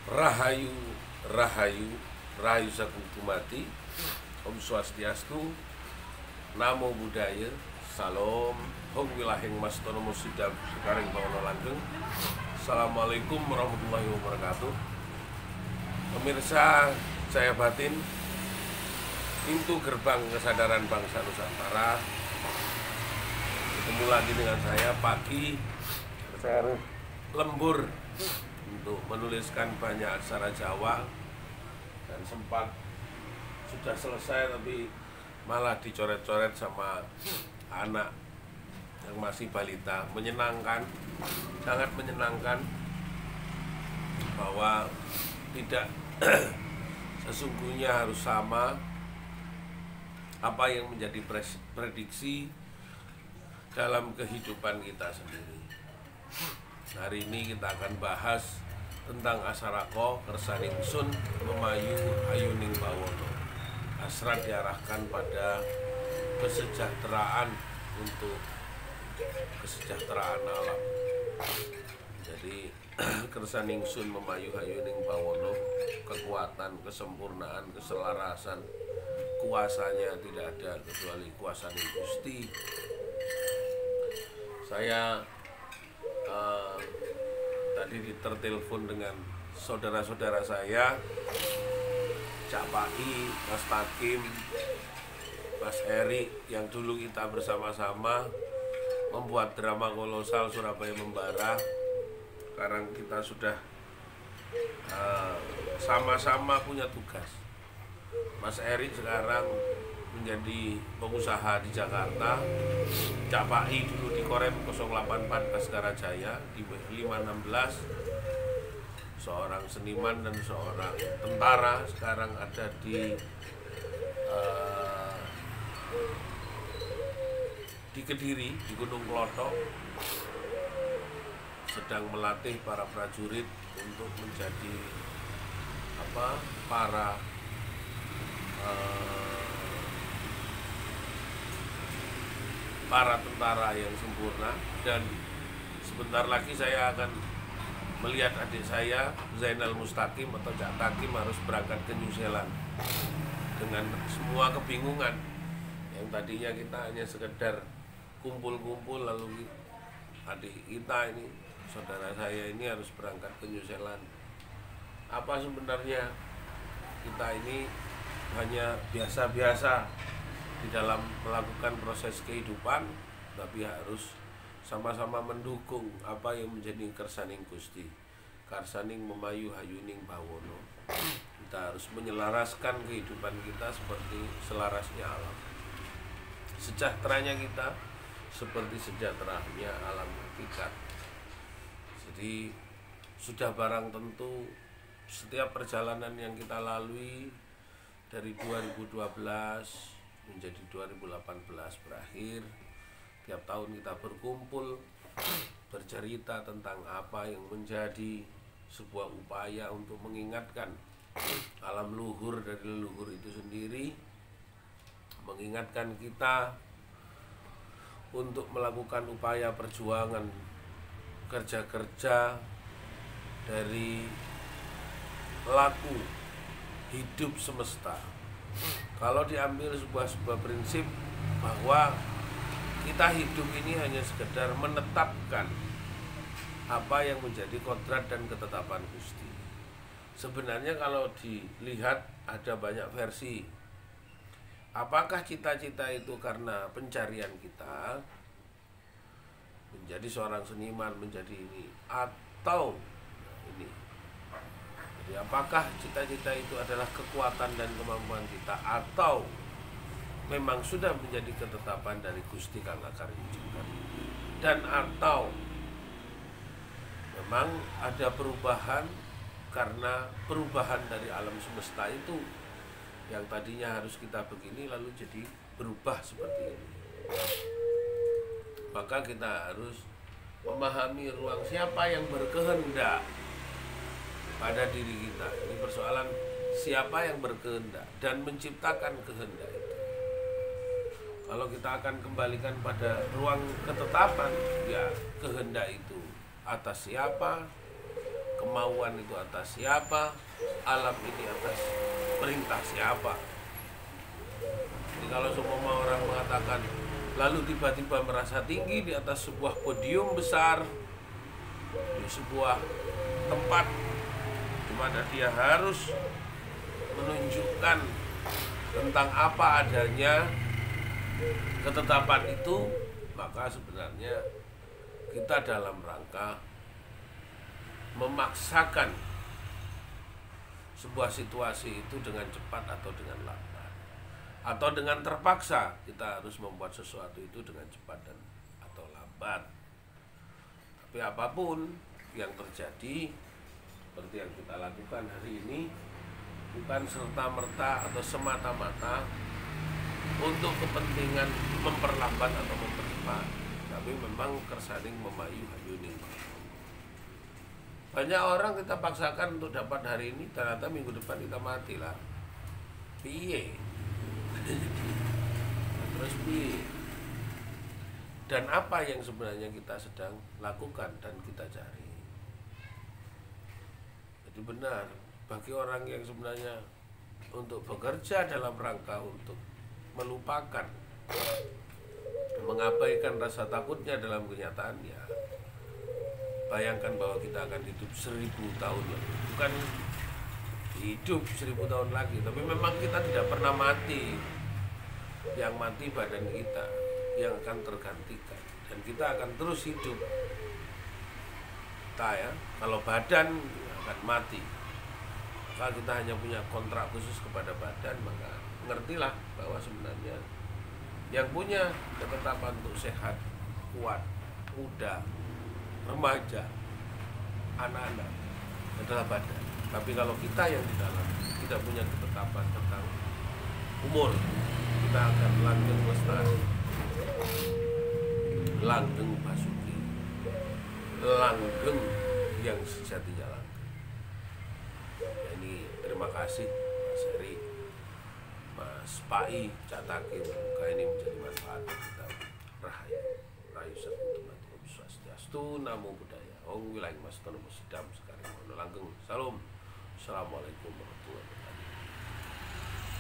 Rahayu, Rahayu, Rahayu Sagung Dumadi, Om Swastiastu, Namo Buddhaya, Salam, Hong Wilahing Mas Tono Musidam, Sekaring Bawono Langgeng. Assalamualaikum warahmatullahi wabarakatuh. Pemirsa, saya batin, pintu gerbang kesadaran bangsa Nusantara. Ketemu lagi dengan saya pagi, saya lembur untuk menuliskan banyak aksara Jawa dan sempat sudah selesai tapi malah dicoret-coret sama anak yang masih balita. Menyenangkan, sangat menyenangkan bahwa tidak sesungguhnya harus sama apa yang menjadi prediksi dalam kehidupan kita sendiri. Hari ini kita akan bahas tentang Asarako Kersaning Sun Memayu Hayuning Bawono. Hasrat diarahkan pada kesejahteraan untuk kesejahteraan alam. Jadi Kersaning Sun Memayu Hayuning Bawono, kekuatan, kesempurnaan, keselarasan, kuasanya tidak ada kecuali kuasa Gusti. Saya tadi ditertelepon dengan saudara-saudara saya, Cak Pai, Mas Takim, Mas Eri, yang dulu kita bersama-sama membuat drama kolosal Surabaya Membara. Sekarang kita sudah sama-sama punya tugas. Mas Eri sekarang menjadi pengusaha di Jakarta, Cak Pai dulu di Korem 084 Baskara Jaya di 516, seorang seniman dan seorang tentara, sekarang ada di Kediri, di Gunung Klotok, sedang melatih para prajurit untuk menjadi para tentara yang sempurna. Dan sebentar lagi saya akan melihat adik saya Zainal Mustaqim atau Cak Takim harus berangkat ke New Zealand dengan semua kebingungan. Yang tadinya kita hanya sekedar kumpul-kumpul, lalu adik kita ini, saudara saya ini harus berangkat ke New Zealand. Apa sebenarnya kita ini hanya biasa-biasa di dalam melakukan proses kehidupan, tapi harus sama-sama mendukung apa yang menjadi kersaning Gusti, Karsaning Memayu Hayuning Bawono. Kita harus menyelaraskan kehidupan kita seperti selarasnya alam, sejahteranya kita seperti sejahteranya alam hakikat. Jadi sudah barang tentu setiap perjalanan yang kita lalui dari 2012 menjadi 2018 berakhir, tiap tahun kita berkumpul bercerita tentang apa yang menjadi sebuah upaya untuk mengingatkan alam luhur dari leluhur itu sendiri, mengingatkan kita untuk melakukan upaya perjuangan kerja-kerja dari laku hidup semesta. Kalau diambil sebuah prinsip bahwa kita hidup ini hanya sekedar menetapkan apa yang menjadi kodrat dan ketetapan Gusti. Sebenarnya kalau dilihat ada banyak versi. Apakah cita-cita itu karena pencarian kita menjadi seorang seniman, menjadi ini, atau ini? Jadi apakah cita-cita itu adalah kekuatan dan kemampuan kita, atau memang sudah menjadi ketetapan dari Gusti Kang Akar Wujudkan, dan atau memang ada perubahan karena perubahan dari alam semesta itu yang tadinya harus kita begini lalu jadi berubah seperti ini. Maka kita harus memahami ruang siapa yang berkehendak pada diri kita. Ini persoalan siapa yang berkehendak dan menciptakan kehendak itu. Kalau kita akan kembalikan pada ruang ketetapan, ya kehendak itu atas siapa, kemauan itu atas siapa, alam ini atas perintah siapa. Jadi kalau semua orang mengatakan lalu tiba-tiba merasa tinggi di atas sebuah podium besar, di sebuah tempat di mana dia harus menunjukkan tentang apa adanya ketetapan itu, maka sebenarnya kita dalam rangka memaksakan sebuah situasi itu dengan cepat atau dengan lambat, atau dengan terpaksa kita harus membuat sesuatu itu dengan cepat dan atau lambat. Tapi apapun yang terjadi, seperti yang kita lakukan hari ini, bukan serta-merta atau semata-mata untuk kepentingan memperlambat atau mempercepat, tapi memang kersaning memayu hayuning. Banyak orang kita paksakan untuk dapat hari ini, ternyata minggu depan kita mati lah. Piye? Terus piye? Dan apa yang sebenarnya kita sedang lakukan dan kita cari? Jadi benar, bagi orang yang sebenarnya untuk bekerja dalam rangka untuk melupakan, mengabaikan rasa takutnya dalam kenyataannya, bayangkan bahwa kita akan hidup 1000 tahun lagi. Bukan hidup 1000 tahun lagi, tapi memang kita tidak pernah mati. Yang mati badan kita, yang akan tergantikan, dan kita akan terus hidup. Kita ya, kalau badan akan mati, maka kita hanya punya kontrak khusus kepada badan, maka mengertilah bahwa sebenarnya yang punya ketetapan untuk sehat, kuat, muda, remaja, anak-anak adalah badan. Tapi kalau kita yang di dalam tidak punya ketetapan tentang umur, kita akan langgeng lestari, langgeng basuki, langgeng yang sejatinya langgeng. Ya, ini terima kasih Mas Heri, Mas Pai, Cak Takim. Semoga ini menjadi manfaat bagi kita. Rahayu, Rahayu Sakuntuna, Om Swastiastu, Namo Buddhaya. Om Wilayah Mas Tono Sedam sekali. Langgeng. Salam. Assalamualaikum warahmatullahi wabarakatuh.